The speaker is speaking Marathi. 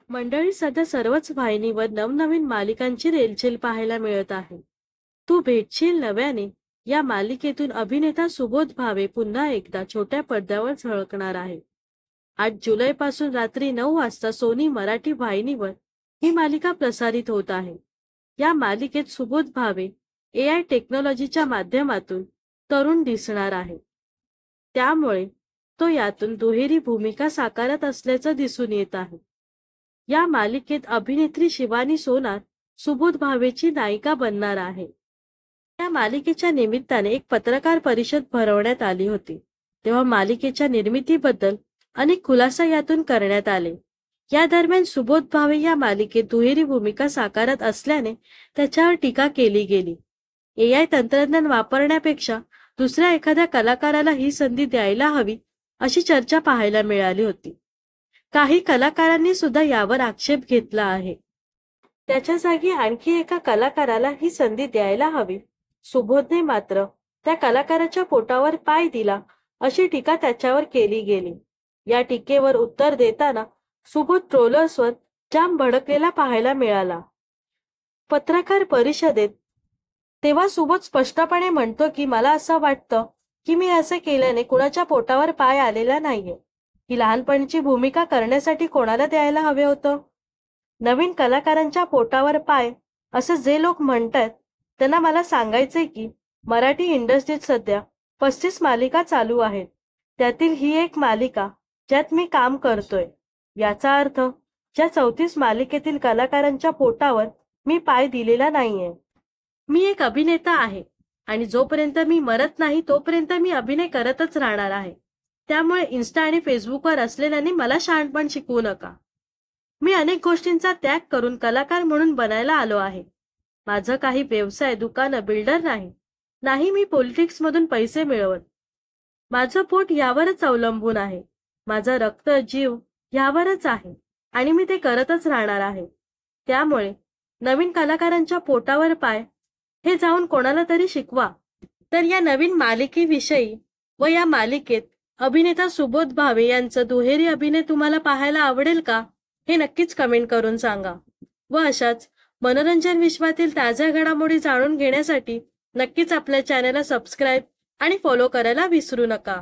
मंडळी, सध्या सर्वच वाहिनीवर नवनवीन मालिकांची रेलचेल पाहायला मिळत आहे. तू भेटशील नव्याने या मालिकेतून अभिनेता सुबोध भावे पुन्हा एकदा छोट्या पडद्यावर झळकणार आहे. 8 जुलैपासून रात्री 9 वाजता सोनी मराठी वाहिनीवर ही मालिका प्रसारित होत आहे. या मालिकेत सुबोध भावे AI टेक्नॉलॉजीच्या माध्यमातून तरुण दिसणार आहे. त्यामुळे तो यातून दुहेरी भूमिका साकारत असल्याचं दिसून येत आहे. या मालिकेत अभिनेत्री शिवानी सोनार सुबोध भावेची नायिका बनणार आहे. या मालिकेच्या निमित्ताने एक पत्रकार परिषद भरवण्यात आली होती. तेव्हा मालिकेच्या निर्मितीबद्दल अनेक खुलासे यातून करण्यात आले. या दरम्यान सुबोध भावे या मालिकेत दुहेरी भूमिका साकारत असल्याने त्याच्यावर टीका केली गेली. AI तंत्रज्ञान वापरण्यापेक्षा दुसऱ्या एखाद्या कलाकाराला ही संधी द्यायला हवी अशी चर्चा पाहायला मिळाली होती. काही कलाकारांनी सुद्धा यावर आक्षेप घेतला आहे. त्याच्या जागी आणखी एका कलाकाराला ही संधी द्यायला हवी. सुबोधने मात्र त्या कलाकाराच्या पोटावर पाय दिला अशी टीका त्याच्यावर केली गेली. या टीकेवर उत्तर देताना सुबोध ट्रोलर्सवर जाम भडकलेला पाहायला मिळाला. पत्रकार परिषदेत तेव्हा सुबोध स्पष्टपणे म्हणतो की मला असं वाटतं की मी असं केल्याने कुणाच्या पोटावर पाय आलेला नाहीये. ही लहानपणीची भूमिका करण्यासाठी कोणाला द्यायला हवे होतं? नवीन कलाकारांच्या पोटावर पाय असं जे लोक म्हणतात त्यांना मला सांगायचंय की मराठी इंडस्ट्रीत सध्या 35 मालिका चालू आहेत. त्यातील ही एक मालिका ज्यात मी काम करतोय. याचा अर्थ ज्या 34 मालिकेतील कलाकारांच्या पोटावर मी पाय दिलेला नाहीये. मी एक अभिनेता आहे आणि जोपर्यंत मी मरत नाही तोपर्यंत मी अभिनय करतच राहणार आहे. त्यामुळे इन्स्टा आणि फेसबुकवर असलेल्यांनी मला शहाणपण शिकवू नका. मी अनेक गोष्टींचा त्याग करून कलाकार म्हणून बनायला आलो आहे. माझं काही व्यवसाय, दुकानं, बिल्डर नाही मी पॉलिटिक्समधून पैसे मिळवत. माझं पोट यावरच अवलंबून आहे. माझं रक्त, जीव यावरच आहे आणि मी ते करतच राहणार आहे. त्यामुळे नवीन कलाकारांच्या पोटावर पाय हे जाऊन कोणाला तरी शिकवा. तर या नवीन मालिकेविषयी व या मालिकेत अभिनेता सुबोध भावे यांचं दुहेरी अभिनय तुम्हाला पाहायला आवडेल का? हे नक्कीच कमेंट करून सांगा. व अशाच मनोरंजन विश्वातील ताज्या घडामोडी जाणून घेण्यासाठी नक्कीच आपल्या चॅनलला सबस्क्राईब आणि फॉलो करायला विसरू नका.